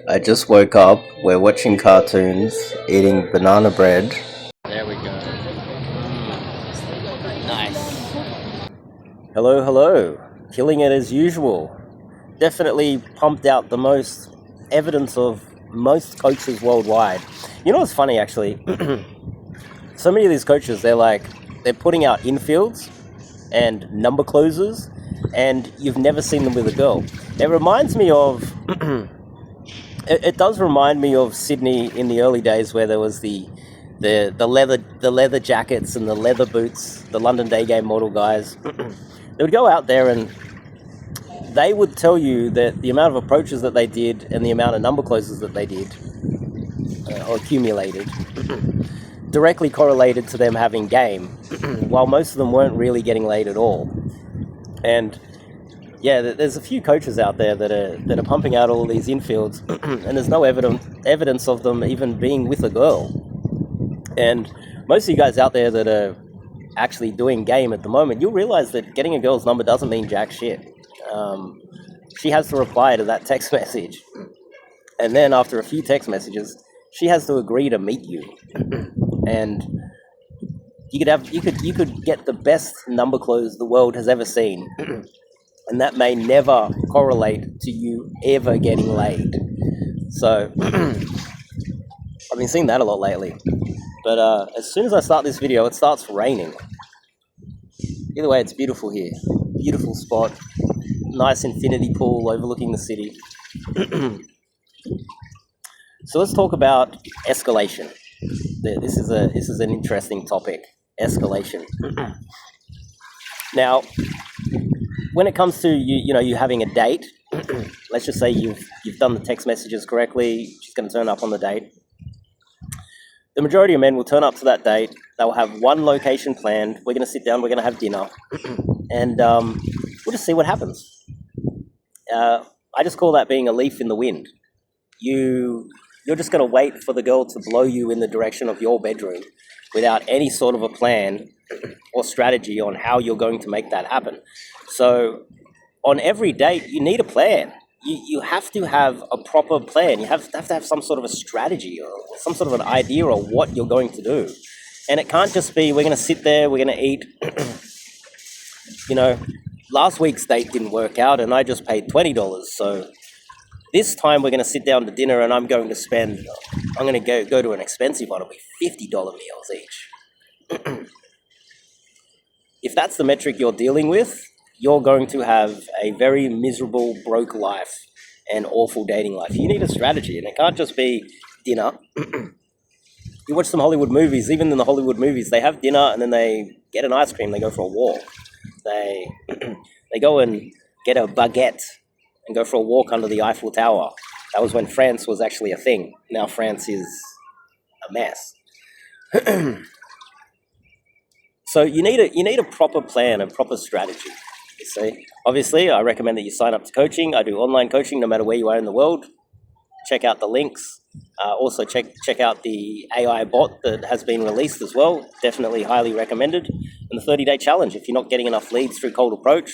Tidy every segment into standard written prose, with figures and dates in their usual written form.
I just woke up, we're watching cartoons, eating banana bread. There we go. Nice. Hello, hello. Killing it as usual. Definitely pumped out the most evidence of most coaches worldwide. You know what's funny, actually? So many of these coaches, they're putting out infields and number closers, and you've never seen them with a girl. It reminds me of... It does remind me of Sydney in the early days, where there was the leather jackets and the leather boots, the London day game model guys. They would go out there and they would tell you that the amount of approaches that they did and the amount of number closes that they did or accumulated directly correlated to them having game, while most of them weren't really getting laid at all. And yeah, there's a few coaches out there that are pumping out all these infields, and there's no evidence of them even being with a girl. And most of you guys out there that are actually doing game at the moment, you'll realize that getting a girl's number doesn't mean jack shit. She has to reply to that text message, and then after a few text messages, she has to agree to meet you. And you could get the best number close the world has ever seen. And that may never correlate to you ever getting laid. So, I've been seeing that a lot lately. But as soon as I start this video, it starts raining. Either way, it's beautiful here. Beautiful spot. Nice infinity pool overlooking the city. So let's talk about escalation. This is an interesting topic. Escalation. Now, when it comes to you having a date, let's just say you've done the text messages correctly, she's going to turn up on the date. The majority of men will turn up to that date. They'll have one location planned. We're going to sit down, we're going to have dinner, and we'll just see what happens. I just call that being a leaf in the wind. You're just going to wait for the girl to blow you in the direction of your bedroom without any sort of a plan or strategy on how you're going to make that happen. So on every date, you need a plan. You have to have a proper plan. You have to have some sort of a strategy or some sort of an idea of what you're going to do. And it can't just be, we're going to sit there, we're going to eat. Last week's date didn't work out and I just paid $20. So this time we're going to sit down to dinner and I'm going to go to an expensive one. It'll be $50 meals each. If that's the metric you're dealing with, you're going to have a very miserable, broke life and awful dating life. You need a strategy, and it can't just be dinner. You watch some Hollywood movies, even in the Hollywood movies, they have dinner and then they get an ice cream, they go for a walk. They go and get a baguette and go for a walk under the Eiffel Tower. That was when France was actually a thing. Now France is a mess. So you need a proper plan and proper strategy. You see, obviously, I recommend that you sign up to coaching. I do online coaching, no matter where you are in the world. Check out the links. Also, check out the AI bot that has been released as well. Definitely highly recommended. And the 30-day challenge. If you're not getting enough leads through cold approach,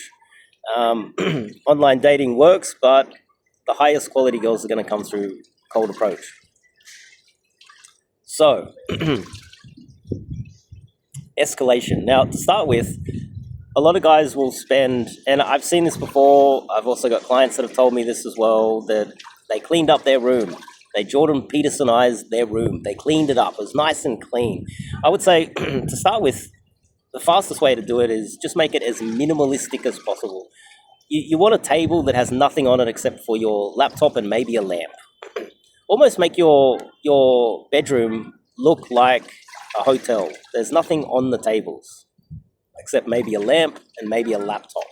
online dating works, but the highest quality girls are going to come through cold approach. So. Escalation. Now, to start with, a lot of guys will spend, and I've seen this before, I've also got clients that have told me this as well, that they cleaned up their room. They Jordan Petersonized their room. They cleaned it up. It was nice and clean. I would say, to start with, the fastest way to do it is just make it as minimalistic as possible. You want a table that has nothing on it except for your laptop and maybe a lamp. Almost make your bedroom look like a hotel. There's nothing on the tables except maybe a lamp and maybe a laptop.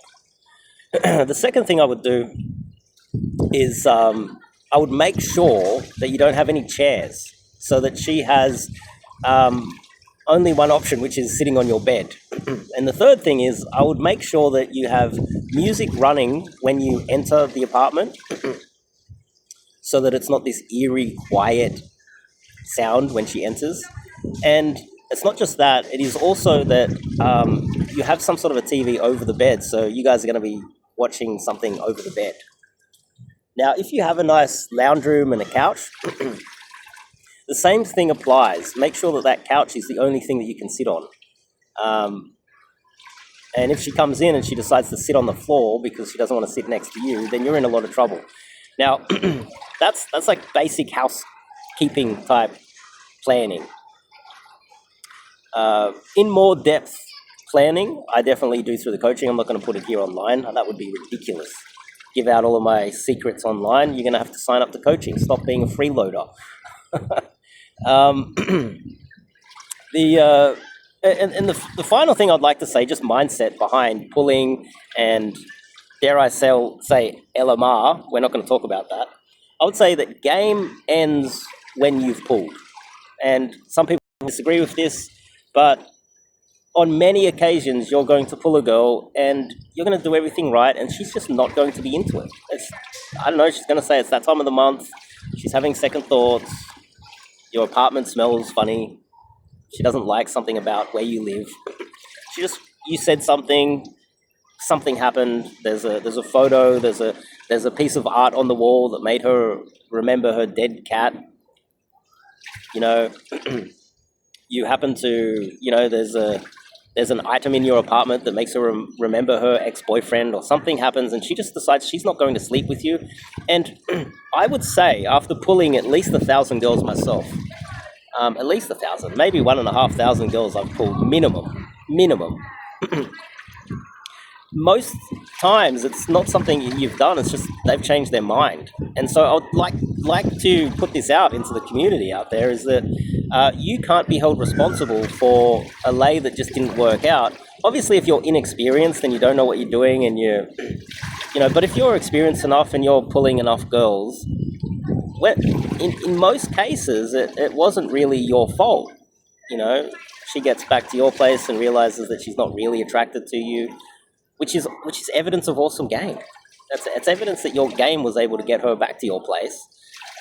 The second thing I would do is I would make sure that you don't have any chairs, so that she has only one option, which is sitting on your bed. And the third thing is I would make sure that you have music running when you enter the apartment, so that it's not this eerie, quiet sound when she enters. And it's not just that, it is also that you have some sort of a TV over the bed, so you guys are going to be watching something over the bed. Now, if you have a nice lounge room and a couch, the same thing applies. Make sure that that couch is the only thing that you can sit on. And if she comes in and she decides to sit on the floor because she doesn't want to sit next to you, then you're in a lot of trouble. Now, that's like basic housekeeping type planning. In more depth planning, I definitely do through the coaching. I'm not going to put it here online. That would be ridiculous. Give out all of my secrets online. You're going to have to sign up to coaching. Stop being a freeloader. The final thing I'd like to say, just mindset behind pulling and, dare I say LMR, we're not going to talk about that. I would say that game ends when you've pulled. And some people disagree with this, but on many occasions you're going to pull a girl and you're going to do everything right and she's just not going to be into it. I don't know, she's going to say it's that time of the month, she's having second thoughts, your apartment smells funny, she doesn't like something about where you live. You said something happened. There's a photo. There's a piece of art on the wall that made her remember her dead cat. You happen to there's an item in your apartment that makes her remember her ex-boyfriend, or something happens and she just decides she's not going to sleep with you. And I would say, after pulling at least 1,000 girls myself, at least 1,000, maybe 1,500 girls I've pulled minimum. Most times it's not something you've done, it's just they've changed their mind. And so I would like to put this out into the community out there, is that you can't be held responsible for a lay that just didn't work out. Obviously, if you're inexperienced and you don't know what you're doing and but if you're experienced enough and you're pulling enough girls, in most cases, it wasn't really your fault. She gets back to your place and realizes that she's not really attracted to you, which is evidence of awesome game. It's evidence that your game was able to get her back to your place.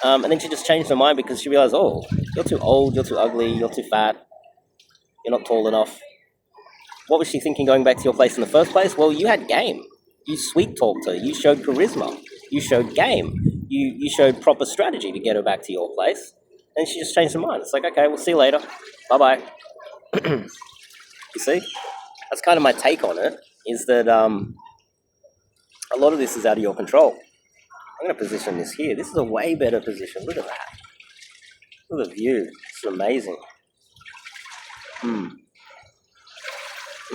And then she just changed her mind because she realized, oh, you're too old, you're too ugly, you're too fat, you're not tall enough. What was she thinking going back to your place in the first place? Well, you had game. You sweet talked her. You showed charisma. You showed game. You showed proper strategy to get her back to your place. And she just changed her mind. It's like, okay, we'll see you later. Bye-bye. You see? That's kind of my take on it, is that a lot of this is out of your control. I'm going to position this here. This is a way better position. Look at that. Look at the view. It's amazing. No,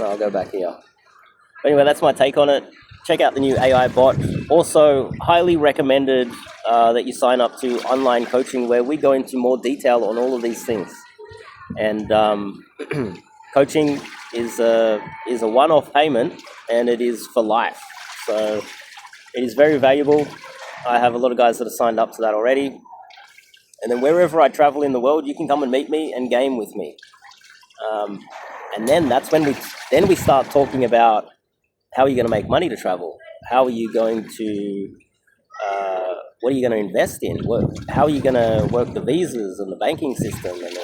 I'll go back here. But anyway, that's my take on it. Check out the new AI bot. Also, highly recommended that you sign up to online coaching, where we go into more detail on all of these things. And coaching is a one-off payment, and it is for life. So it is very valuable. I have a lot of guys that have signed up to that already. And then wherever I travel in the world, you can come and meet me and game with me. And then that's when we start talking about, how are you going to make money to travel? How are you going to, what are you going to invest in? How are you going to work the visas and the banking system and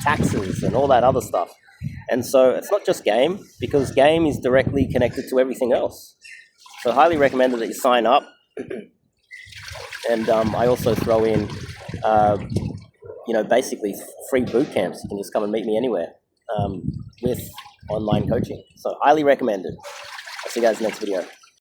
taxes and all that other stuff? And so it's not just game, because game is directly connected to everything else. So highly recommended that you sign up. And I also throw in, basically free boot camps. You can just come and meet me anywhere with online coaching. So highly recommended. I'll see you guys in the next video.